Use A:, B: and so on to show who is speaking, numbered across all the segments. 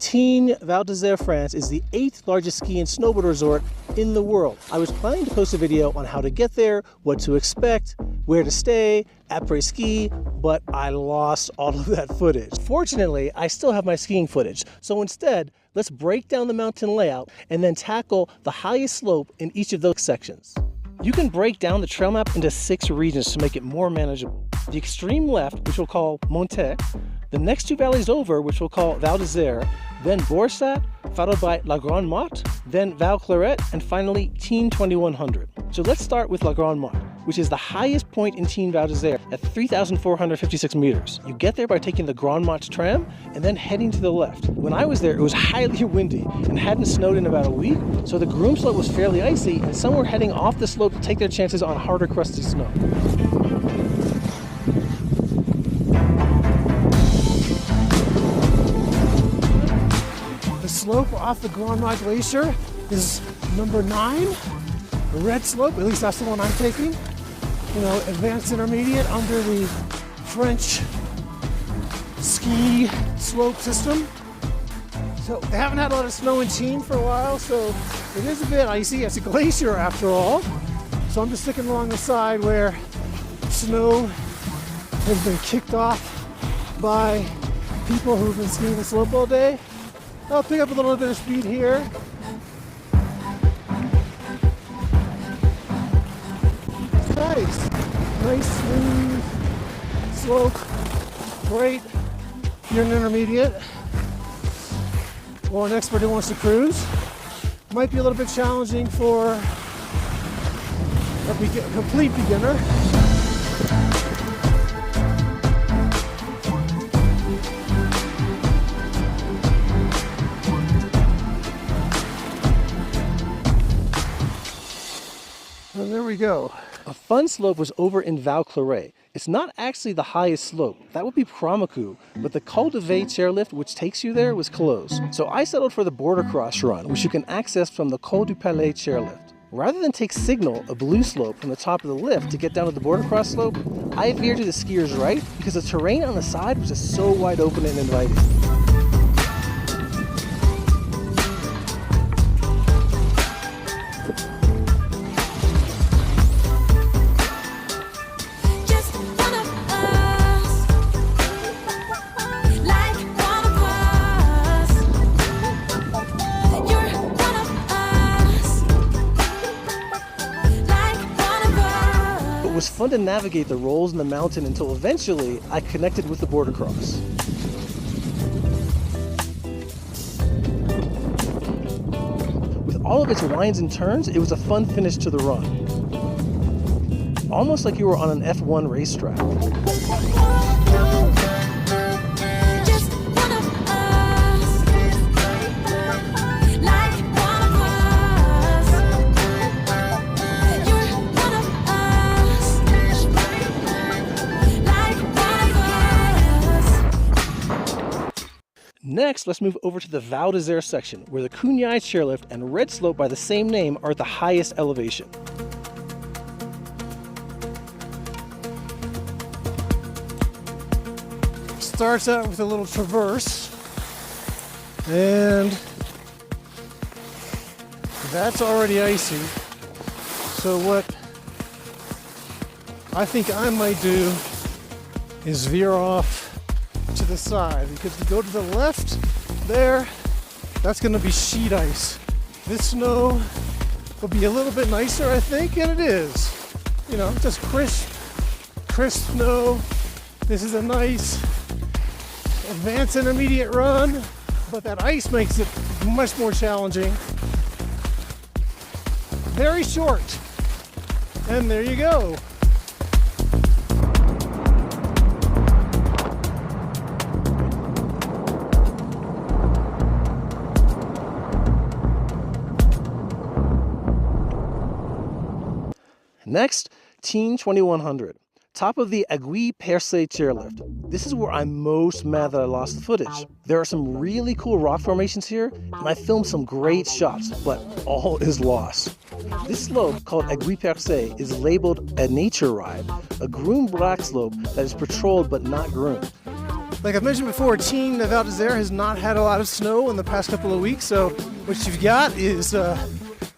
A: Tignes-Val Desair, France is the 8th largest ski and snowboard resort in the world. I was planning to post a video on how to get there, what to expect, where to stay, après-ski, but I lost all of that footage. Fortunately, I still have my skiing footage, so instead, let's break down the mountain layout and then tackle the highest slope in each of those sections. You can break down the trail map into 6 regions to make it more manageable. The extreme left, which we'll call Monte, the next 2 valleys over, which we'll call Val Desair, then Borsat, followed by La Grande Motte, then Val Claret, and finally Tignes 2100. So let's start with La Grande Motte, which is the highest point in Tignes-Val Desair at 3,456 meters. You get there by taking the Grande Motte tram and then heading to the left. When I was there, it was highly windy and hadn't snowed in about a week, so the groom slope was fairly icy, and some were heading off the slope to take their chances on harder crusty snow.
B: The slope off the Grande Motte Glacier is number 9, the red slope, at least that's the one I'm taking. You know, advanced intermediate under the French ski slope system. So they haven't had a lot of snow in Tignes for a while, so it is a bit icy. It's a glacier after all. So I'm just sticking along the side where snow has been kicked off by people who've been skiing the slope all day. I'll pick up a little bit of speed here. It's nice smooth slope, great if you're an intermediate or an expert who wants to cruise. Might be a little bit challenging for a complete beginner. And there we go.
A: A fun slope was over in Val Claret. It's not actually the highest slope. That would be Promacu, but the Col de Vey chairlift, which takes you there, was closed. So I settled for the border cross run, which you can access from the Col du Palais chairlift. Rather than take Signal, a blue slope, from the top of the lift to get down to the border cross slope, I veered to the skiers' right because the terrain on the side was just so wide open and inviting. It was fun to navigate the rolls in the mountain until eventually I connected with the border cross. With all of its winds and turns, it was a fun finish to the run. Almost like you were on an F1 racetrack. Next, let's move over to the Val Desair section, where the Cugnai chairlift and red slope by the same name are at the highest elevation.
B: Starts out with a little traverse, and that's already icy. So what I think I might do is veer off to the side, because if you go to the left there, that's going to be sheet ice. This snow will be a little bit nicer, I think, and it is. You know, just crisp snow. This is a nice advanced intermediate run, but that ice makes it much more challenging. Very short, and there you go.
A: Next, Tignes 2100, top of the Aiguille Pers chairlift. This is where I'm most mad that I lost the footage. There are some really cool rock formations here, and I filmed some great shots, but all is lost. This slope, called Aiguille Pers, is labeled a nature ride, a groomed black slope that is patrolled but not groomed.
B: Like I've mentioned before, Tignes-Val has not had a lot of snow in the past couple of weeks, so what you've got is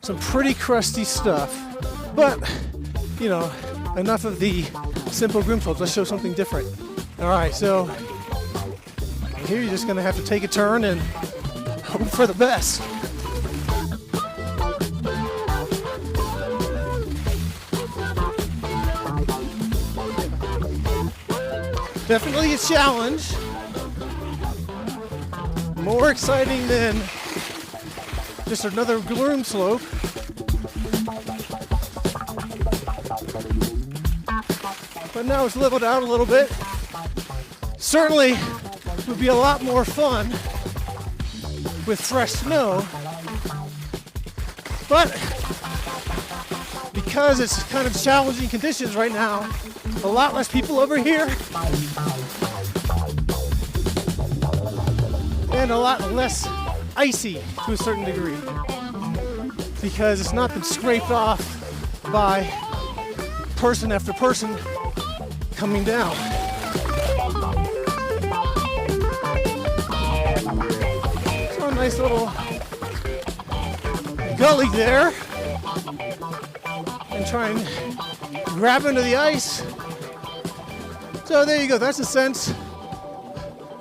B: some pretty crusty stuff. But, you know, enough of the simple groom slopes. Let's show something different. All right, so here you're just gonna have to take a turn and hope for the best. Definitely a challenge. More exciting than just another groom slope. But now it's leveled out a little bit. Certainly would be a lot more fun with fresh snow. But because it's kind of challenging conditions right now, a lot less people over here and a lot less icy to a certain degree because it's not been scraped off by person after person coming down. So a nice little gully there, and try and grab into the ice. So there you go, that's a sense,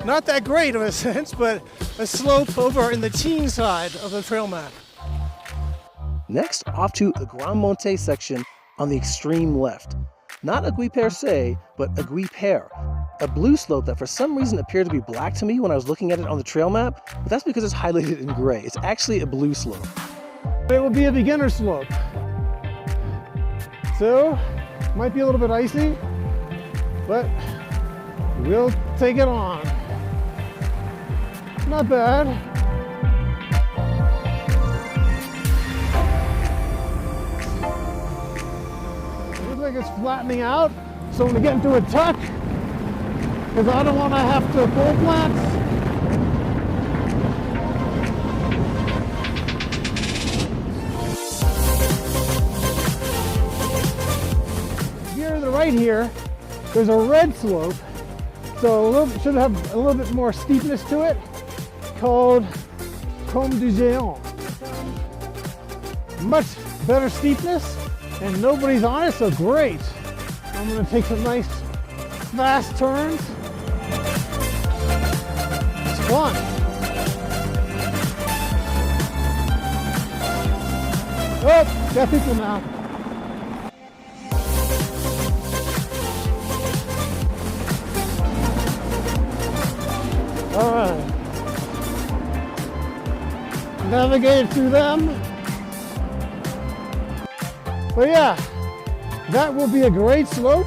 B: not that great of a sense, but a slope over in the Tignes side of the trail map.
A: Next, off to the Grand Monte section on the extreme left. Not Aiguille Pers, but Aiguille Pers, a blue slope that for some reason appeared to be black to me when I was looking at it on the trail map, but that's because it's highlighted in gray. It's actually a blue slope.
B: It will be a beginner slope. So, might be a little bit icy, but we'll take it on. Not bad. Looks like it's flattening out, so I'm gonna get into a tuck, because I don't want to have to full flats. Here to the right here, there's a red slope, so should have a little bit more steepness to it, called Combe du Geant. Much better steepness, and nobody's on it, so great. I'm gonna take some nice fast turns. It's fun. Oh, got people now. All right. Navigated through them. But yeah, that will be a great slope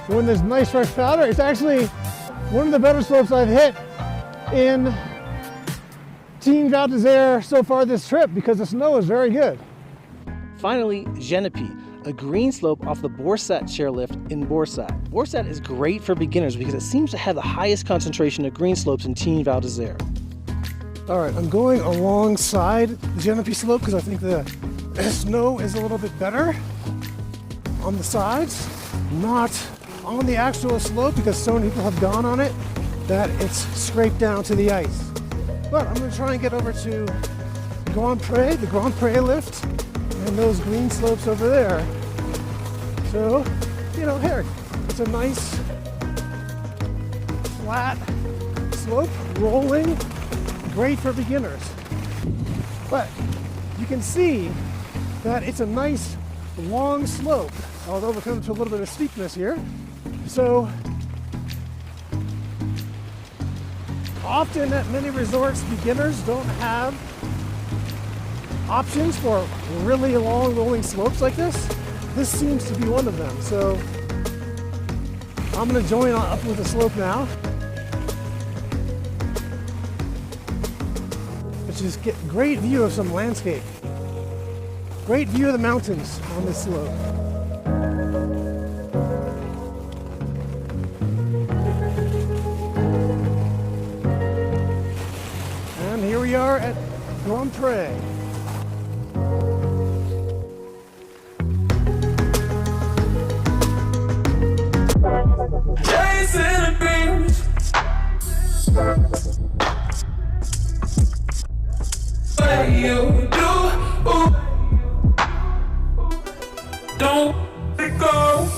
B: when there's nice fresh powder. It's actually one of the better slopes I've hit in Tignes-Val Desair so far this trip because the snow is very good.
A: Finally, Jenipe, a green slope off the Montet chairlift in Montet. Montet is great for beginners because it seems to have the highest concentration of green slopes in Tignes-Val Desair.
B: All right, I'm going alongside the Jenipe slope because I think the snow is a little bit better on the sides, not on the actual slope because so many people have gone on it that it's scraped down to the ice. But I'm going to try and get over to the Grand Pré lift, and those green slopes over there. So, you know, here, it's a nice flat slope, rolling, great for beginners. But you can see that it's a nice long slope, although we're coming to a little bit of steepness here. So often at many resorts, beginners don't have options for really long rolling slopes like this. This seems to be one of them. So I'm gonna join up with the slope now. Which is get great view of some landscape. Great view of the mountains on this slope. And here we are at Grand Pré.
C: What you do, don't let go.